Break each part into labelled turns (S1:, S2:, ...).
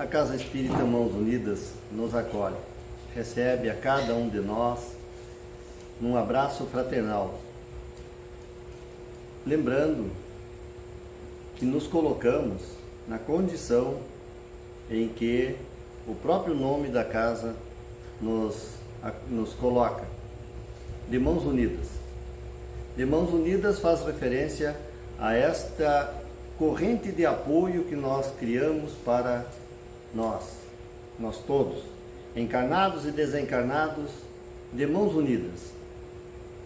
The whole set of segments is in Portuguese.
S1: A Casa Espírita Mãos Unidas nos acolhe, recebe a cada um de nós num abraço fraternal, lembrando que nos colocamos na condição em que o próprio nome da casa nos coloca, de mãos unidas. De mãos unidas faz referência a esta corrente de apoio que nós criamos para nós todos, encarnados e desencarnados, de mãos unidas,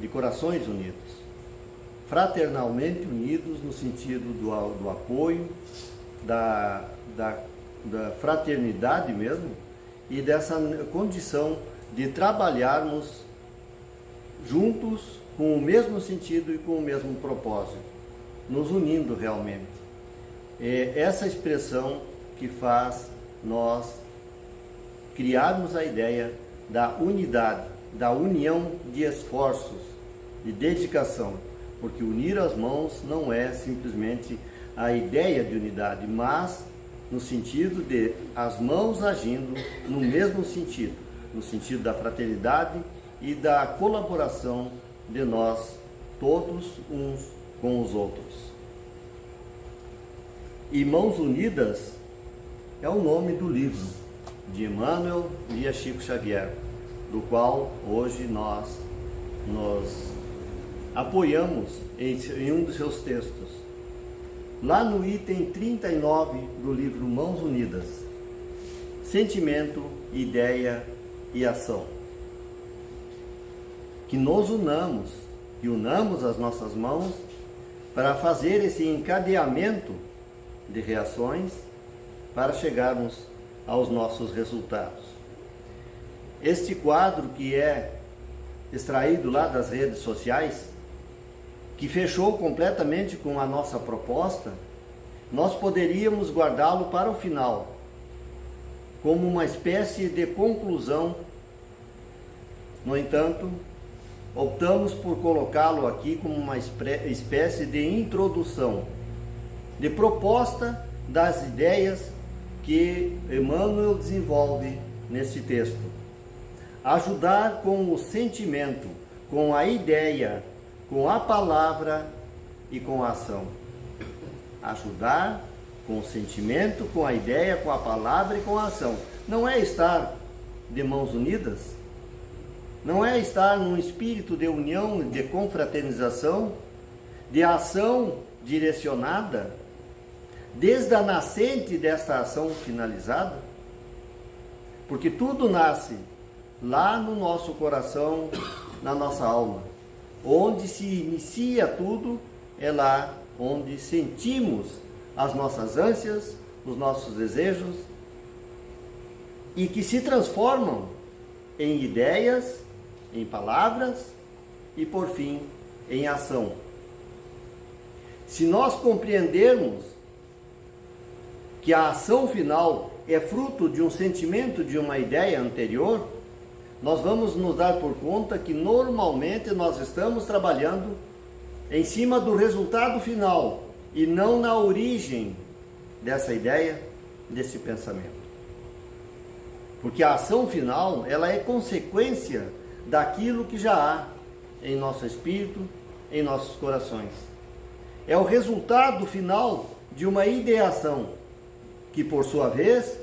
S1: de corações unidos, fraternalmente unidos no sentido do apoio, da fraternidade mesmo, e dessa condição de trabalharmos juntos com o mesmo sentido e com o mesmo propósito, nos unindo realmente. É essa expressão que faz nós criarmos a ideia da unidade, da união de esforços, de dedicação, porque unir as mãos não é simplesmente a ideia de unidade, mas no sentido de as mãos agindo no mesmo sentido, no sentido da fraternidade e da colaboração de nós todos uns com os outros. E Mãos Unidas é o nome do livro de Emmanuel via Chico Xavier, do qual hoje nós nos apoiamos em um dos seus textos. Lá no item 39 do livro Mãos Unidas, sentimento, ideia e ação. Que nos unamos, que unamos as nossas mãos para fazer esse encadeamento de reações para chegarmos aos nossos resultados. Este quadro que é extraído lá das redes sociais, que fechou completamente com a nossa proposta, nós poderíamos guardá-lo para o final, como uma espécie de conclusão. No entanto, optamos por colocá-lo aqui como uma espécie de introdução, de proposta das ideias que Emmanuel desenvolve nesse texto. Ajudar com o sentimento, com a ideia, com a palavra e com a ação. Ajudar com o sentimento, com a ideia, com a palavra e com a ação. Não é estar de mãos unidas? Não é estar num espírito de união, de confraternização, de ação direcionada, desde a nascente desta ação finalizada? Porque tudo nasce lá no nosso coração, na nossa alma. Onde se inicia tudo é lá onde sentimos as nossas ânsias, os nossos desejos, e que se transformam em ideias, em palavras e, por fim, em ação. Se nós compreendermos que a ação final é fruto de um sentimento, de uma ideia anterior, nós vamos nos dar por conta que normalmente nós estamos trabalhando em cima do resultado final e não na origem dessa ideia, desse pensamento. Porque a ação final, ela é consequência daquilo que já há em nosso espírito, em nossos corações. É o resultado final de uma ideação que, por sua vez,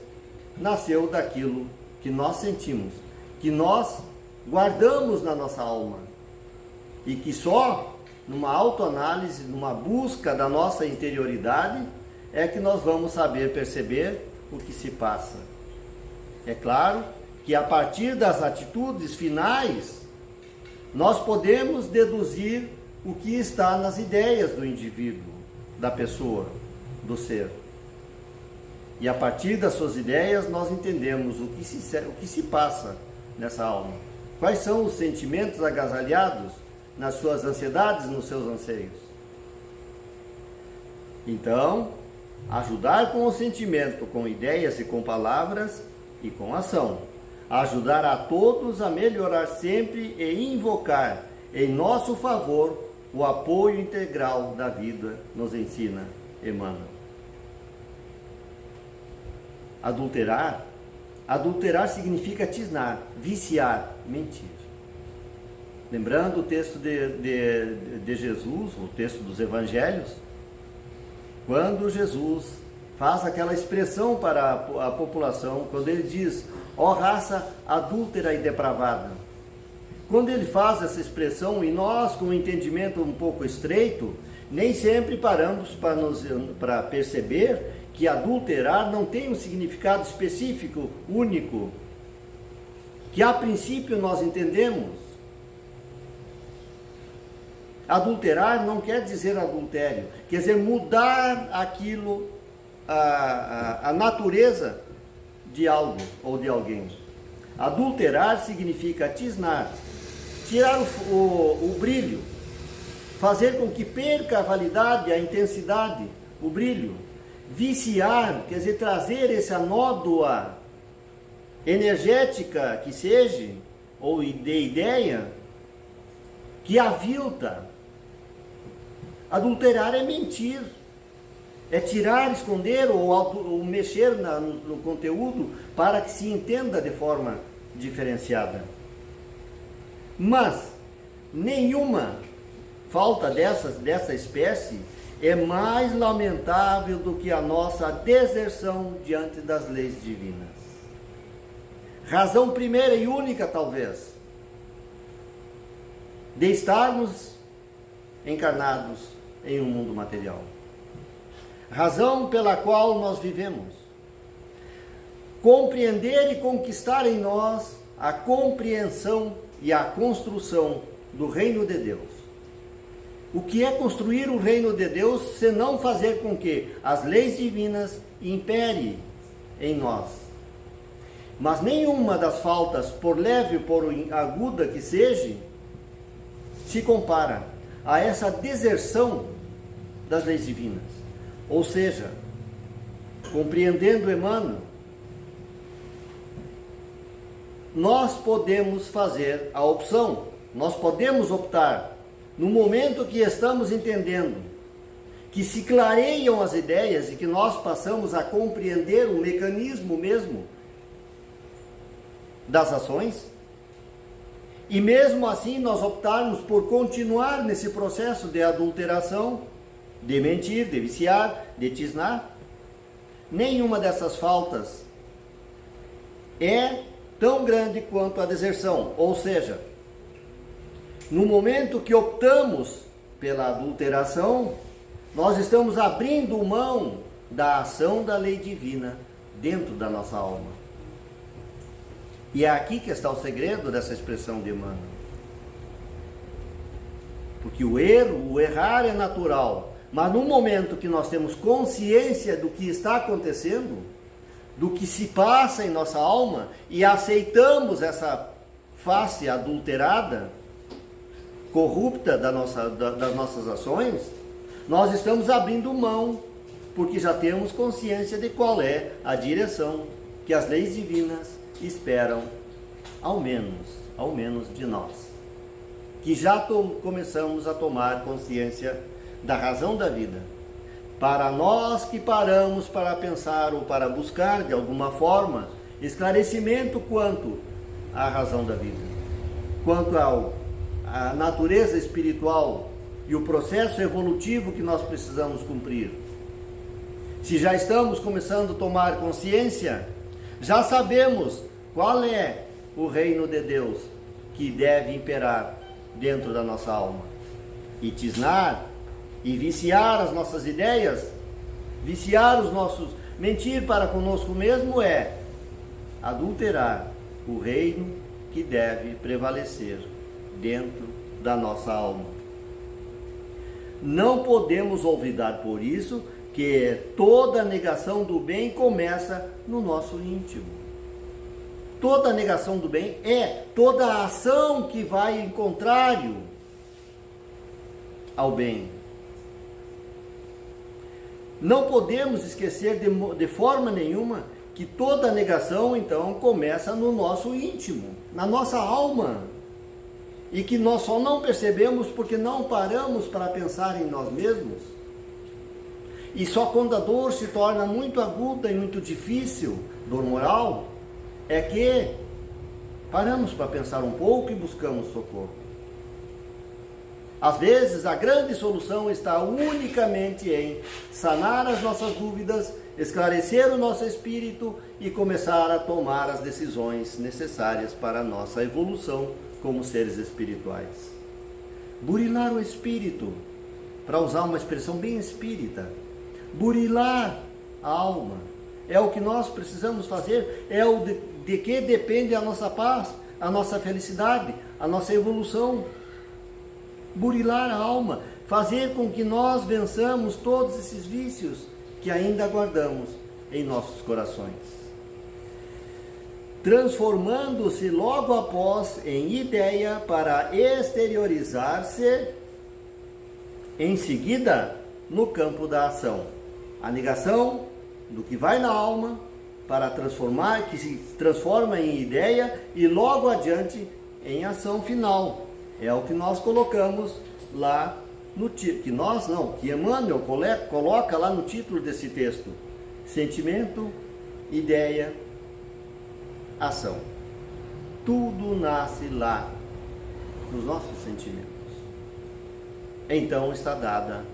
S1: nasceu daquilo que nós sentimos, que nós guardamos na nossa alma, e que só numa autoanálise, numa busca da nossa interioridade, é que nós vamos saber perceber o que se passa. É claro que a partir das atitudes finais, nós podemos deduzir o que está nas ideias do indivíduo, da pessoa, do ser. E a partir das suas ideias, nós entendemos o que se passa nessa alma. Quais são os sentimentos agasalhados nas suas ansiedades, nos seus anseios. Então, ajudar com o sentimento, com ideias e com palavras e com ação. Ajudar a todos a melhorar sempre e invocar em nosso favor o apoio integral da vida, nos ensina Emmanuel. adulterar, adulterar significa tisnar, viciar, mentir. Lembrando o texto de Jesus, o texto dos evangelhos, quando Jesus faz aquela expressão para a população, quando ele diz, ó raça adúltera e depravada. Quando ele faz essa expressão, e nós com um entendimento um pouco estreito, nem sempre paramos para perceber que adulterar não tem um significado específico, único, que a princípio nós entendemos. Adulterar não quer dizer adultério, quer dizer mudar aquilo, a natureza de algo ou de alguém. Adulterar significa tisnar, tirar o brilho, fazer com que perca a validade, a intensidade, o brilho. Viciar, quer dizer, trazer essa nódoa energética que seja, ou de ideia, que avilta. Adulterar é mentir, é tirar, esconder ou mexer no conteúdo para que se entenda de forma diferenciada. Mas nenhuma falta dessa espécie é mais lamentável do que a nossa deserção diante das leis divinas. Razão primeira e única, talvez, de estarmos encarnados em um mundo material. Razão pela qual nós vivemos. Compreender e conquistar em nós a compreensão e a construção do reino de Deus. O que é construir o reino de Deus, se não fazer com que as leis divinas imperem em nós? Mas nenhuma das faltas, por leve ou por aguda que seja, se compara a essa deserção das leis divinas. Ou seja, compreendendo Emmanuel, nós podemos fazer a opção, nós podemos optar, no momento que estamos entendendo, que se clareiam as ideias e que nós passamos a compreender o mecanismo mesmo das ações, e mesmo assim nós optarmos por continuar nesse processo de adulteração, de mentir, de viciar, de tisnar, nenhuma dessas faltas é tão grande quanto a deserção. Ou seja, no momento que optamos pela adulteração, nós estamos abrindo mão da ação da lei divina dentro da nossa alma. E é aqui que está o segredo dessa expressão de Emmanuel. Porque o errar é natural, mas no momento que nós temos consciência do que está acontecendo, do que se passa em nossa alma, e aceitamos essa face adulterada, corrupta das nossas ações, nós estamos abrindo mão, porque já temos consciência de qual é a direção que as leis divinas esperam, ao menos de nós, que já começamos a tomar consciência da razão da vida. Para nós que paramos para pensar ou para buscar de alguma forma esclarecimento quanto à razão da vida, quanto à natureza espiritual e o processo evolutivo que nós precisamos cumprir. Se já estamos começando a tomar consciência, já sabemos qual é o reino de Deus que deve imperar dentro da nossa alma. E tisnar e viciar as nossas ideias, viciar os nossos... Mentir para conosco mesmo é adulterar o reino que deve prevalecer dentro da nossa alma. Não podemos olvidar por isso que toda negação do bem começa no nosso íntimo. Toda negação do bem é toda a ação que vai em contrário ao bem. Não podemos esquecer de forma nenhuma que toda negação, então, começa no nosso íntimo, na nossa alma. E que nós só não percebemos porque não paramos para pensar em nós mesmos. E só quando a dor se torna muito aguda e muito difícil, dor moral, é que paramos para pensar um pouco e buscamos socorro. Às vezes, a grande solução está unicamente em sanar as nossas dúvidas, esclarecer o nosso espírito e começar a tomar as decisões necessárias para a nossa evolução como seres espirituais. Burilar o espírito, para usar uma expressão bem espírita, burilar a alma, é o que nós precisamos fazer, é o de que depende a nossa paz, a nossa felicidade, a nossa evolução. Burilar a alma, fazer com que nós vençamos todos esses vícios que ainda guardamos em nossos corações, transformando-se logo após em ideia para exteriorizar-se em seguida no campo da ação. A negação do que vai na alma para transformar, que se transforma em ideia e logo adiante em ação final. É o que nós colocamos lá no título, que Emmanuel coloca lá no título desse texto: sentimento, ideia, ação. Tudo nasce lá, nos nossos sentimentos. Então está dada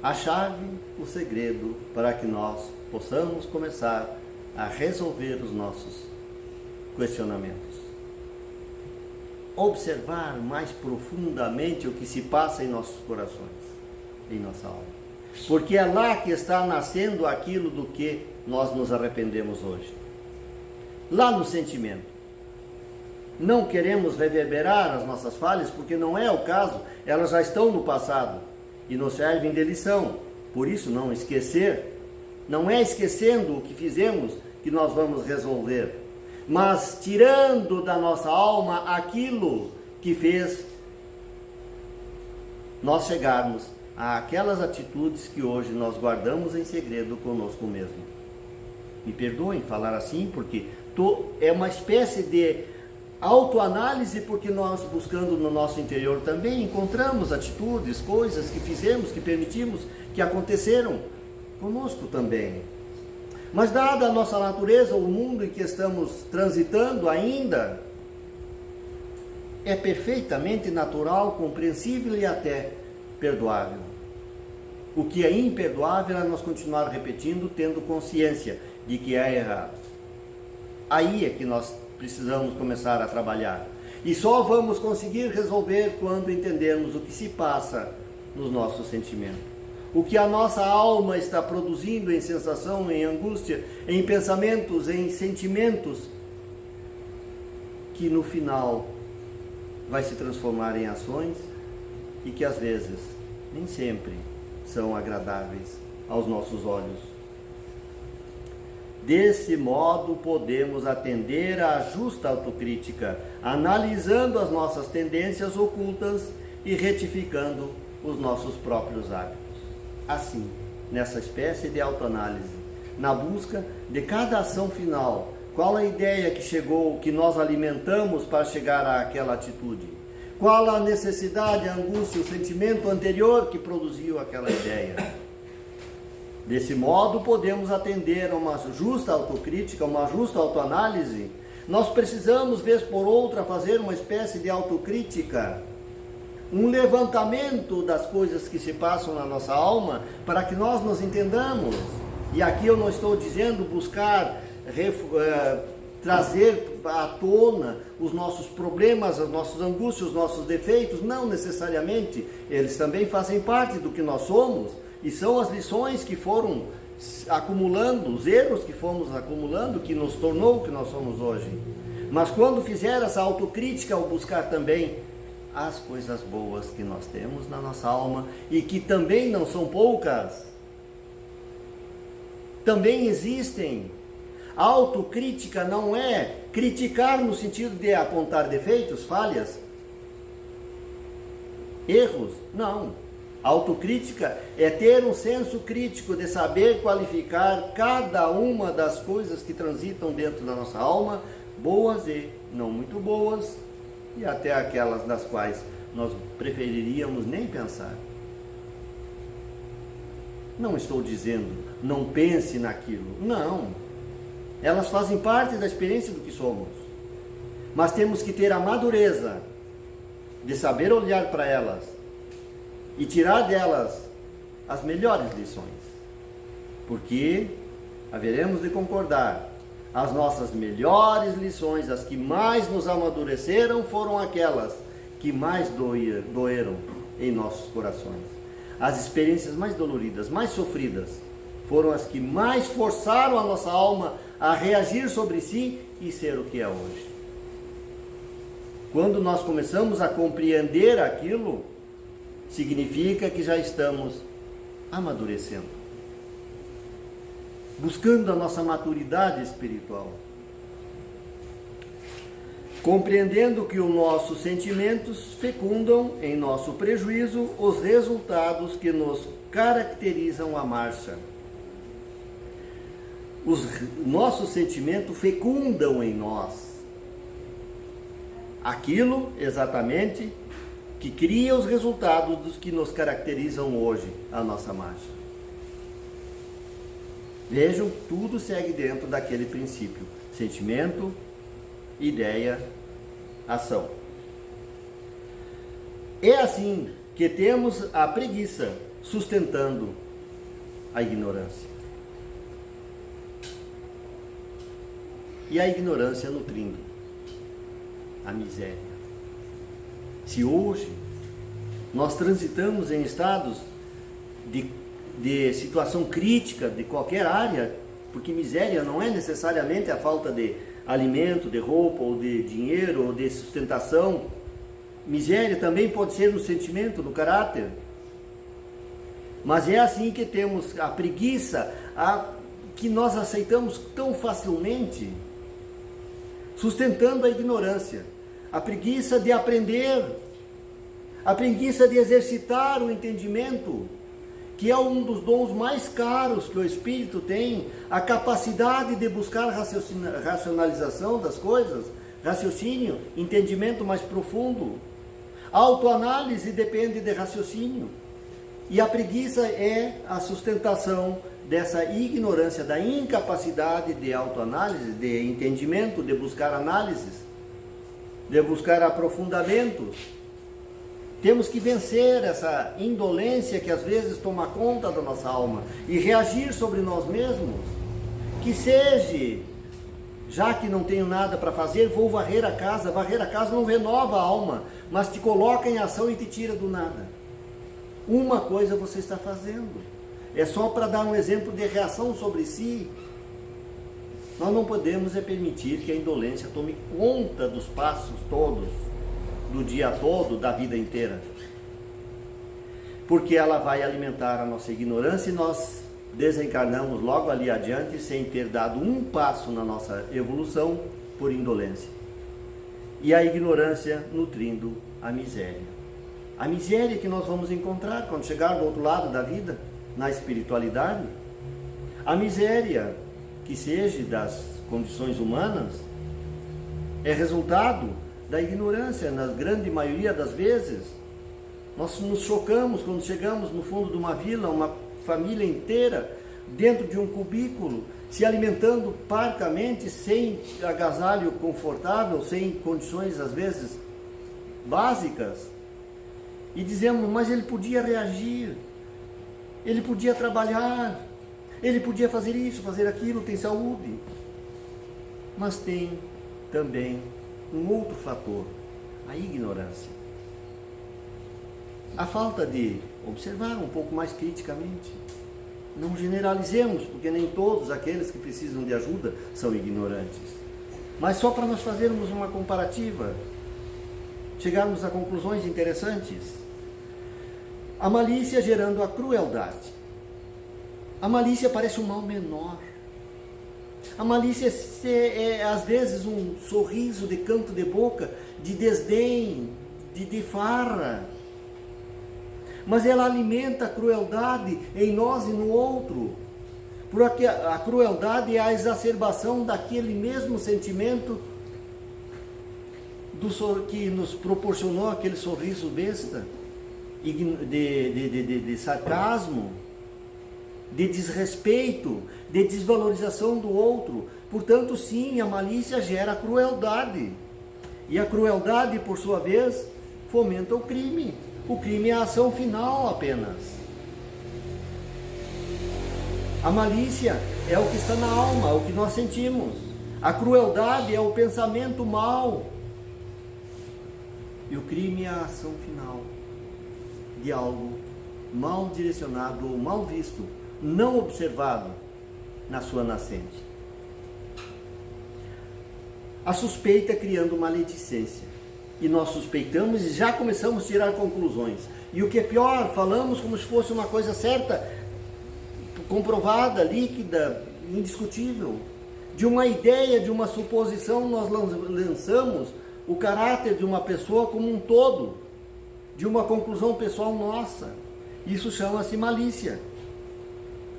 S1: a chave, o segredo, para que nós possamos começar a resolver os nossos questionamentos. Observar mais profundamente o que se passa em nossos corações, em nossa alma. Porque é lá que está nascendo aquilo do que nós nos arrependemos hoje. Lá no sentimento. Não queremos reverberar as nossas falhas, porque não é o caso, elas já estão no passado e nos servem de lição. Por isso, não esquecer. Não é esquecendo o que fizemos que nós vamos resolver, mas tirando da nossa alma aquilo que fez nós chegarmos àquelas atitudes que hoje nós guardamos em segredo conosco mesmo. Me perdoem falar assim, porque é uma espécie de autoanálise, porque nós, buscando no nosso interior também, encontramos atitudes, coisas que fizemos, que permitimos, que aconteceram conosco também. Mas dada a nossa natureza, o mundo em que estamos transitando ainda, é perfeitamente natural, compreensível e até perdoável. O que é imperdoável é nós continuar repetindo, tendo consciência de que é errado. Aí é que nós precisamos começar a trabalhar. E só vamos conseguir resolver quando entendermos o que se passa nos nossos sentimentos. O que a nossa alma está produzindo em sensação, em angústia, em pensamentos, em sentimentos, que no final vai se transformar em ações e que às vezes, nem sempre, são agradáveis aos nossos olhos. Desse modo, podemos atender à justa autocrítica, analisando as nossas tendências ocultas e retificando os nossos próprios hábitos. Assim, nessa espécie de autoanálise, na busca de cada ação final, qual a ideia que chegou, que nós alimentamos para chegar àquela atitude? Qual a necessidade, a angústia, o sentimento anterior que produziu aquela ideia? Desse modo, podemos atender a uma justa autocrítica, uma justa autoanálise. Nós precisamos, vez por outra, fazer uma espécie de autocrítica, um levantamento das coisas que se passam na nossa alma, para que nós nos entendamos. E aqui eu não estou dizendo buscar trazer à tona os nossos problemas, as nossas angústias, os nossos defeitos. Não necessariamente, eles também fazem parte do que nós somos, e são as lições que foram acumulando, os erros que fomos acumulando, que nos tornou o que nós somos hoje. Mas quando fizer essa autocrítica, ao buscar também as coisas boas que nós temos na nossa alma, e que também não são poucas, também existem. A autocrítica não é criticar no sentido de apontar defeitos, falhas, erros, não. A autocrítica é ter um senso crítico de saber qualificar cada uma das coisas que transitam dentro da nossa alma, boas e não muito boas, e até aquelas das quais nós preferiríamos nem pensar. Não estou dizendo, não pense naquilo. Não. Elas fazem parte da experiência do que somos. Mas temos que ter a madureza de saber olhar para elas e tirar delas as melhores lições. Porque haveremos de concordar, as nossas melhores lições, as que mais nos amadureceram, foram aquelas que mais doeram em nossos corações. As experiências mais doloridas, mais sofridas, foram as que mais forçaram a nossa alma a reagir sobre si e ser o que é hoje. Quando nós começamos a compreender aquilo, significa que já estamos amadurecendo, buscando a nossa maturidade espiritual, compreendendo que os nossos sentimentos fecundam em nosso prejuízo os resultados que nos caracterizam a marcha. Os nossos sentimentos fecundam em nós aquilo exatamente que cria os resultados dos que nos caracterizam hoje, a nossa marcha. Vejam, tudo segue dentro daquele princípio: sentimento, ideia, ação. É assim que temos a preguiça sustentando a ignorância. E a ignorância nutrindo a miséria. Se hoje nós transitamos em estados de situação crítica de qualquer área, porque miséria não é necessariamente a falta de alimento, de roupa, ou de dinheiro, ou de sustentação. Miséria também pode ser no sentimento, no caráter. Mas é assim que temos a preguiça, que nós aceitamos tão facilmente, sustentando a ignorância. A preguiça de aprender, a preguiça de exercitar o entendimento, que é um dos dons mais caros que o Espírito tem, a capacidade de buscar racionalização das coisas, raciocínio, entendimento mais profundo. A autoanálise depende de raciocínio. E a preguiça é a sustentação dessa ignorância, da incapacidade de autoanálise, de entendimento, de buscar análises, de buscar aprofundamentos. Temos que vencer essa indolência que às vezes toma conta da nossa alma e reagir sobre nós mesmos. Que seja, já que não tenho nada para fazer, vou varrer a casa. Varrer a casa não renova a alma, mas te coloca em ação e te tira do nada. Uma coisa você está fazendo. É só para dar um exemplo de reação sobre si. Nós não podemos permitir que a indolência tome conta dos passos todos, do dia todo, da vida inteira. Porque ela vai alimentar a nossa ignorância e nós desencarnamos logo ali adiante sem ter dado um passo na nossa evolução por indolência. E a ignorância nutrindo a miséria. A miséria que nós vamos encontrar quando chegar do outro lado da vida, na espiritualidade. A miséria que seja das condições humanas é resultado da ignorância, na grande maioria das vezes. Nós nos chocamos quando chegamos no fundo de uma vila, uma família inteira, dentro de um cubículo, se alimentando parcamente, sem agasalho confortável, sem condições às vezes básicas, e dizemos, mas ele podia reagir, ele podia trabalhar, ele podia fazer isso, fazer aquilo, tem saúde. Mas tem também um outro fator, a ignorância. A falta de observar um pouco mais criticamente. Não generalizemos, porque nem todos aqueles que precisam de ajuda são ignorantes. Mas só para nós fazermos uma comparativa, chegarmos a conclusões interessantes. A malícia gerando a crueldade. A malícia parece um mal menor. A malícia é às vezes um sorriso de canto de boca, de desdém, de farra. Mas ela alimenta a crueldade em nós e no outro. Porque a crueldade é a exacerbação daquele mesmo sentimento que nos proporcionou aquele sorriso besta, de sarcasmo, de desrespeito, de desvalorização do outro. Portanto, sim, a malícia gera crueldade. E a crueldade, por sua vez, fomenta o crime. O crime é a ação final apenas. A malícia é o que está na alma, o que nós sentimos. A crueldade é o pensamento mau. E o crime é a ação final de algo mal direcionado ou mal visto, não observado na sua nascente. A suspeita criando maledicência. E nós suspeitamos e já começamos a tirar conclusões. E o que é pior, falamos como se fosse uma coisa certa, comprovada, líquida, indiscutível. De uma ideia, de uma suposição, nós lançamos o caráter de uma pessoa como um todo, de uma conclusão pessoal nossa. Isso chama-se malícia,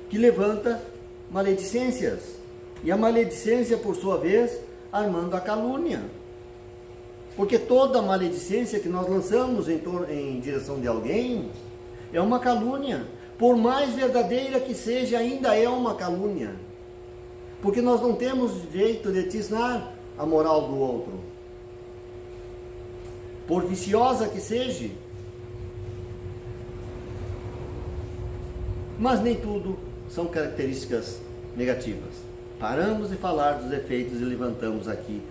S1: que levanta maledicências. E a maledicência, por sua vez, armando a calúnia. Porque toda maledicência que nós lançamos em direção de alguém é uma calúnia. Por mais verdadeira que seja, ainda é uma calúnia. Porque nós não temos direito de tisnar a moral do outro. Por viciosa que seja. Mas nem tudo são características negativas. Paramos de falar dos defeitos e levantamos aqui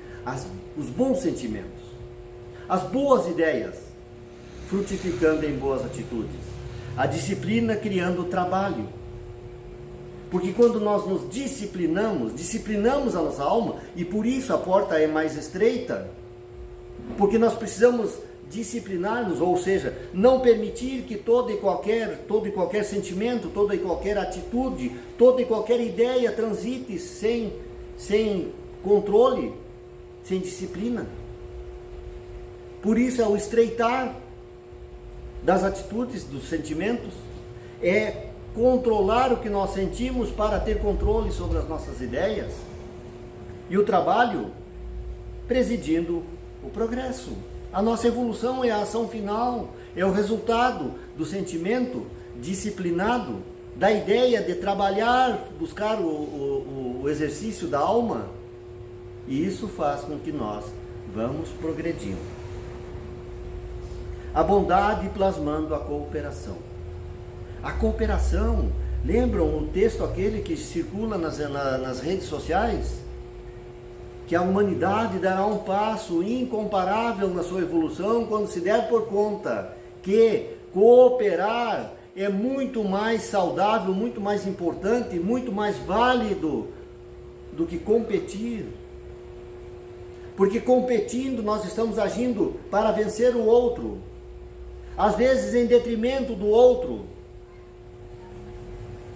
S1: os bons sentimentos, as boas ideias, frutificando em boas atitudes. A disciplina criando trabalho. Porque quando nós nos disciplinamos a nossa alma, e por isso a porta é mais estreita, porque nós precisamos disciplinar-nos, ou seja, não permitir que todo e qualquer sentimento, toda e qualquer atitude, toda e qualquer ideia transite sem controle, sem disciplina. Por isso é o estreitar das atitudes, dos sentimentos, é controlar o que nós sentimos para ter controle sobre as nossas ideias, e o trabalho presidindo o progresso. A nossa evolução é a ação final, é o resultado do sentimento disciplinado, da ideia de trabalhar, buscar o exercício da alma, e isso faz com que nós vamos progredindo. A bondade plasmando a cooperação. A cooperação, lembram o texto aquele que circula nas redes sociais? Que a humanidade dará um passo incomparável na sua evolução quando se der por conta que cooperar é muito mais saudável, muito mais importante, muito mais válido do que competir. Porque competindo nós estamos agindo para vencer o outro, às vezes em detrimento do outro.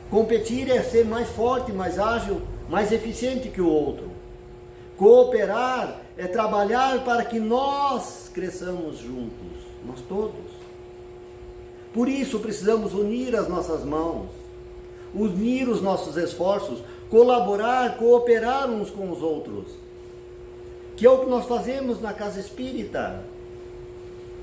S1: Competir é ser mais forte, mais ágil, mais eficiente que o outro. Cooperar é trabalhar para que nós cresçamos juntos, nós todos. Por isso precisamos unir as nossas mãos, unir os nossos esforços, colaborar, cooperar uns com os outros. Que é o que nós fazemos na Casa Espírita.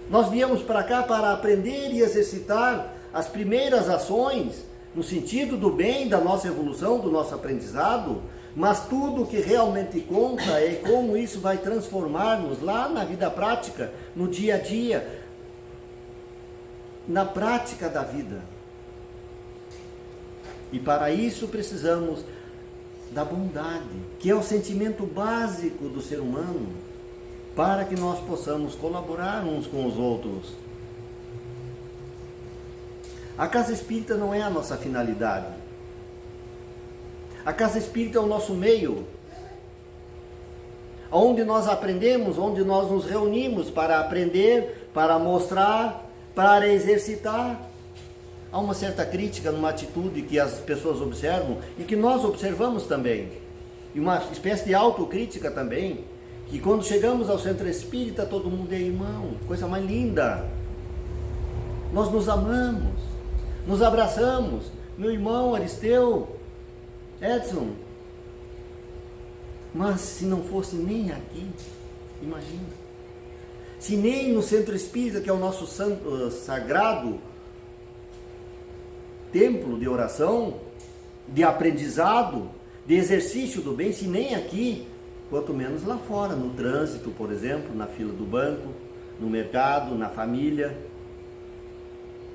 S1: Nós viemos para cá para aprender e exercitar as primeiras ações no sentido do bem, da nossa evolução, do nosso aprendizado, mas tudo o que realmente conta é como isso vai transformar-nos lá na vida prática, no dia a dia, na prática da vida. E para isso precisamos da bondade, que é o sentimento básico do ser humano, para que nós possamos colaborar uns com os outros. A Casa Espírita não é a nossa finalidade. A Casa Espírita é o nosso meio, onde nós aprendemos, onde nós nos reunimos para aprender, para mostrar, para exercitar. Há uma certa crítica numa atitude que as pessoas observam e que nós observamos também. E uma espécie de autocrítica também, que quando chegamos ao centro espírita todo mundo é irmão, coisa mais linda. Nós nos amamos, nos abraçamos, meu irmão Aristeu, Edson. Mas se não fosse nem aqui, imagina. Se nem no centro espírita, que é o nosso santo, sagrado templo de oração, de aprendizado, de exercício do bem, se nem aqui, quanto menos lá fora, no trânsito, por exemplo, na fila do banco, no mercado, na família.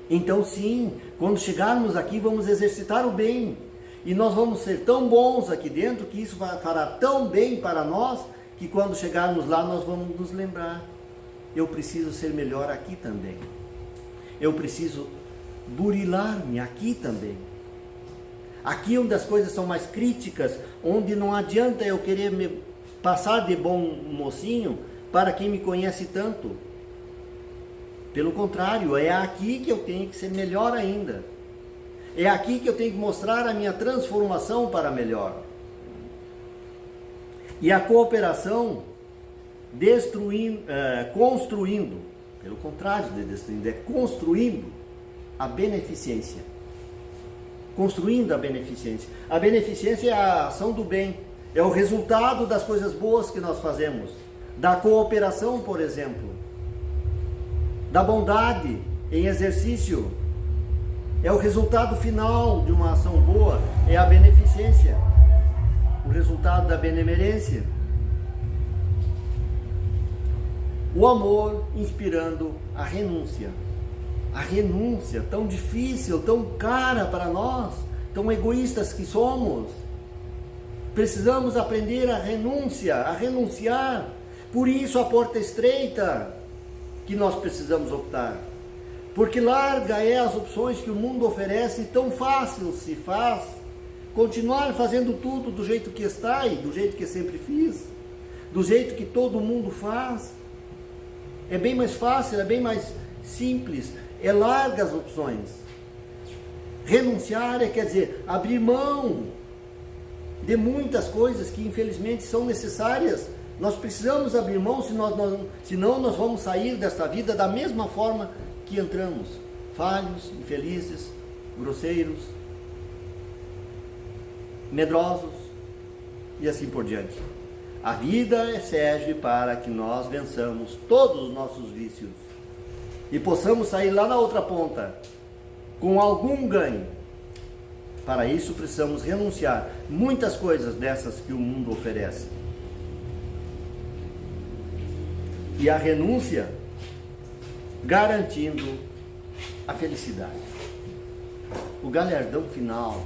S1: Então sim, quando chegarmos aqui vamos exercitar o bem, e nós vamos ser tão bons aqui dentro, que isso fará tão bem para nós, que quando chegarmos lá nós vamos nos lembrar, eu preciso ser melhor aqui também, eu preciso burilar-me aqui também. Aqui onde as coisas são mais críticas, onde não adianta eu querer me passar de bom mocinho para quem me conhece tanto. Pelo contrário, é aqui que eu tenho que ser melhor ainda. É aqui que eu tenho que mostrar a minha transformação para melhor. E a cooperação construindo, pelo contrário de destruindo, é construindo a beneficência. Construindo a beneficência. A beneficência é a ação do bem, é o resultado das coisas boas que nós fazemos, da cooperação, por exemplo, da bondade em exercício. É o resultado final de uma ação boa, é a beneficência, o resultado da benemerência. O amor inspirando a renúncia tão difícil, tão cara para nós, tão egoístas que somos. Precisamos aprender a renunciar. Por isso a porta estreita que nós precisamos optar. Porque larga é as opções que o mundo oferece, tão fácil se faz continuar fazendo tudo do jeito que está e do jeito que sempre fiz, do jeito que todo mundo faz. É bem mais fácil, é bem mais simples, é larga as opções. Renunciar quer dizer abrir mão de muitas coisas que infelizmente são necessárias. Nós precisamos abrir mão, senão nós vamos sair desta vida da mesma forma que entramos, falhos, infelizes, grosseiros, medrosos e assim por diante. A vida serve para que nós vençamos todos os nossos vícios e possamos sair lá na outra ponta com algum ganho. Para isso precisamos renunciar muitas coisas dessas que o mundo oferece. E a renúncia garantindo a felicidade. O galardão final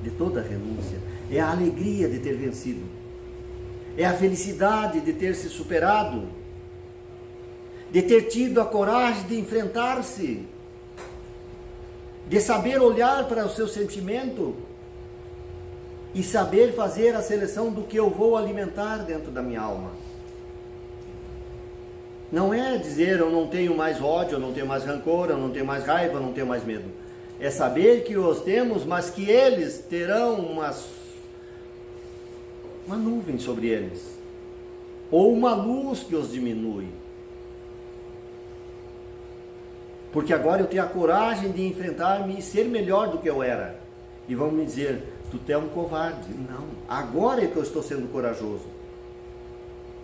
S1: de toda renúncia é a alegria de ter vencido, é a felicidade de ter se superado, de ter tido a coragem de enfrentar-se, de saber olhar para o seu sentimento e saber fazer a seleção do que eu vou alimentar dentro da minha alma. Não é dizer eu não tenho mais ódio, eu não tenho mais rancor, eu não tenho mais raiva, eu não tenho mais medo. É saber que os temos, mas que eles terão uma nuvem sobre eles, ou uma luz que os diminui. Porque agora eu tenho a coragem de enfrentar-me e ser melhor do que eu era. E vão me dizer, tu é um covarde. Não, agora é que eu estou sendo corajoso.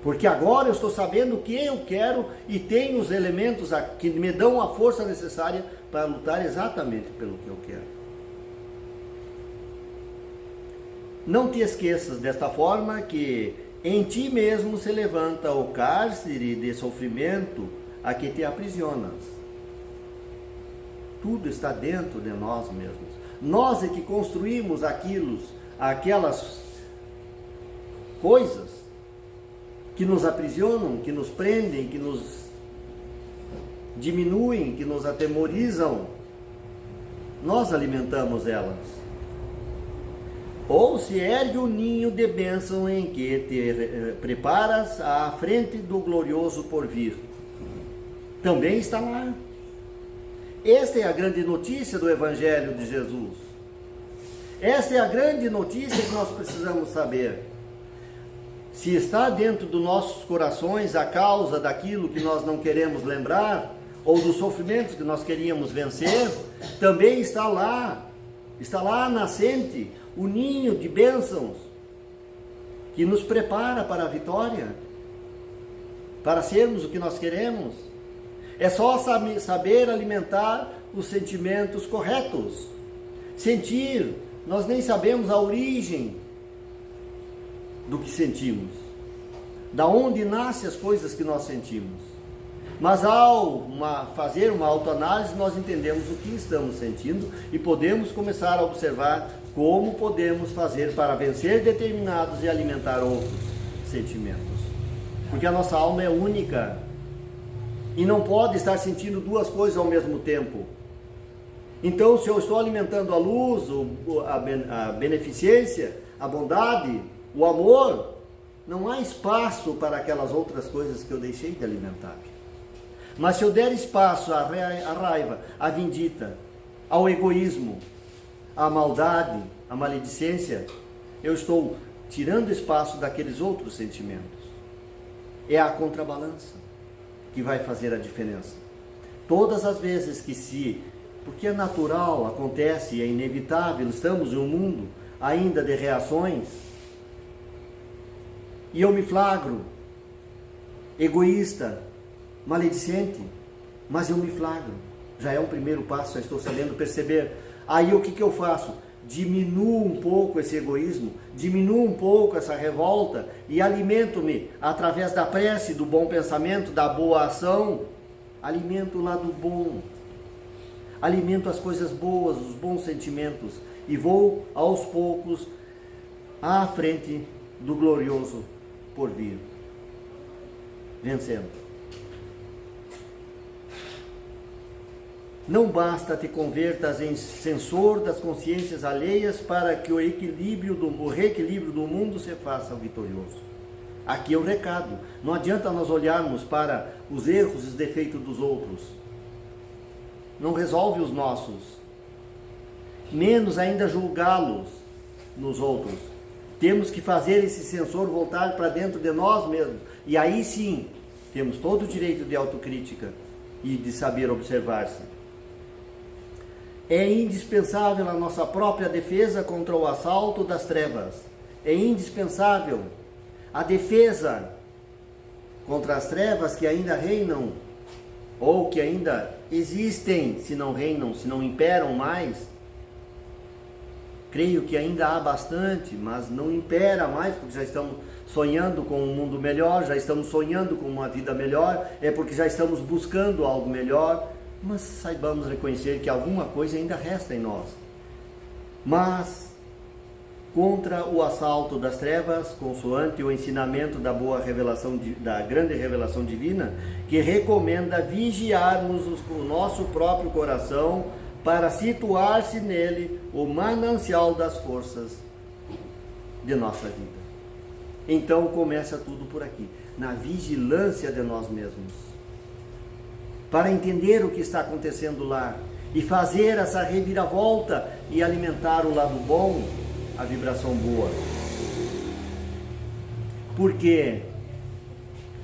S1: Porque agora eu estou sabendo o que eu quero e tenho os elementos que me dão a força necessária para lutar exatamente pelo que eu quero. Não te esqueças desta forma que em ti mesmo se levanta o cárcere de sofrimento a que te aprisionas. Tudo está dentro de nós mesmos. Nós é que construímos aquelas coisas que nos aprisionam, que nos prendem, que nos diminuem, que nos atemorizam. Nós alimentamos elas. Ou se ergue o ninho de bênção em que te preparas à frente do glorioso porvir. Também está lá. Esta é a grande notícia do Evangelho de Jesus. Esta é a grande notícia que nós precisamos saber. Se está dentro dos nossos corações a causa daquilo que nós não queremos lembrar, ou dos sofrimentos que nós queríamos vencer, também está lá nascente, o ninho de bênçãos, que nos prepara para a vitória, para sermos o que nós queremos. É só saber alimentar os sentimentos corretos, Sentir, nós nem sabemos a origem do que sentimos, da onde nascem as coisas que nós sentimos. Mas ao fazer uma autoanálise, nós entendemos o que estamos sentindo e podemos começar a observar como podemos fazer para vencer determinados e alimentar outros sentimentos. Porque a nossa alma é única e não pode estar sentindo duas coisas ao mesmo tempo. Então, se eu estou alimentando a luz, a beneficência, a bondade, o amor, não há espaço para aquelas outras coisas que eu deixei de alimentar. Mas se eu der espaço à raiva, à vindita, ao egoísmo, à maldade, à maledicência, eu estou tirando espaço daqueles outros sentimentos. É a contrabalança que vai fazer a diferença. Todas as vezes porque é natural, acontece, é inevitável, estamos em um mundo ainda de reações, e eu me flagro egoísta, maledicente, mas eu me flagro. Já é um primeiro passo, já estou sabendo perceber. Aí o que eu faço? Diminuo um pouco esse egoísmo, diminuo um pouco essa revolta e alimento-me através da prece, do bom pensamento, da boa ação. Alimento o lado bom, alimento as coisas boas, os bons sentimentos e vou aos poucos à frente do glorioso porvir, vencendo. Não basta te convertas em censor das consciências alheias para que o reequilíbrio do mundo se faça vitorioso. Aqui é o recado. Não adianta nós olharmos para os erros e os defeitos dos outros. Não resolve os nossos. Menos ainda julgá-los nos outros. Temos que fazer esse censor voltar para dentro de nós mesmos. E aí sim, temos todo o direito de autocrítica e de saber observar-se. É indispensável a nossa própria defesa contra o assalto das trevas. É indispensável a defesa contra as trevas que ainda reinam, ou que ainda existem, se não reinam, se não imperam mais. Creio que ainda há bastante, mas não impera mais, porque já estamos sonhando com um mundo melhor, já estamos sonhando com uma vida melhor, é porque já estamos buscando algo melhor. Mas saibamos reconhecer que alguma coisa ainda resta em nós. Mas, contra o assalto das trevas, consoante o ensinamento da boa revelação, da grande revelação divina, que recomenda vigiarmos o nosso próprio coração para situar-se nele o manancial das forças de nossa vida. Então começa tudo por aqui, na vigilância de nós mesmos. Para entender o que está acontecendo lá e fazer essa reviravolta e alimentar o lado bom, a vibração boa. Porque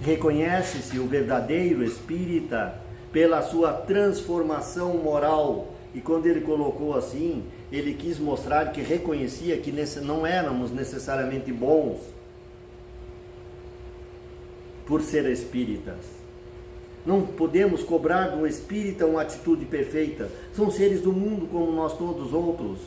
S1: reconhece-se o verdadeiro espírita pela sua transformação moral. E quando ele colocou assim, ele quis mostrar que reconhecia que não éramos necessariamente bons por ser espíritas. Não podemos cobrar do espírita uma atitude perfeita. São seres do mundo como nós todos outros.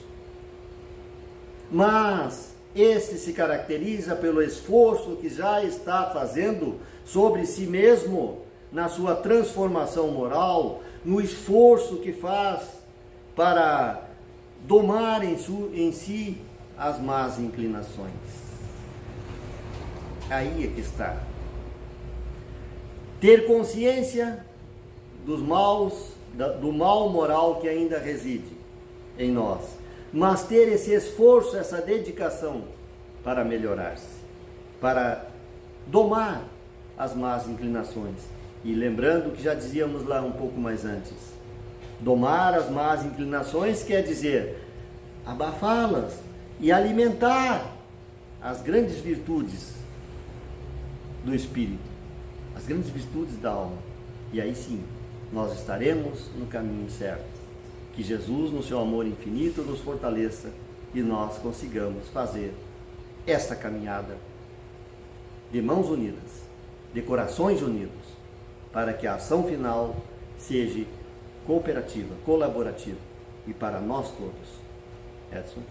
S1: Mas este se caracteriza pelo esforço que já está fazendo sobre si mesmo, na sua transformação moral, no esforço que faz para domar em si as más inclinações. Aí é que está. Ter consciência dos maus, do mal moral que ainda reside em nós, mas ter esse esforço, essa dedicação para melhorar-se, para domar as más inclinações. E lembrando que já dizíamos lá um pouco mais antes, domar as más inclinações quer dizer abafá-las e alimentar as grandes virtudes do espírito, as grandes virtudes da alma. E aí sim, nós estaremos no caminho certo. Que Jesus, no seu amor infinito, nos fortaleça e nós consigamos fazer esta caminhada de mãos unidas, de corações unidos, para que a ação final seja cooperativa, colaborativa e para nós todos. Edson.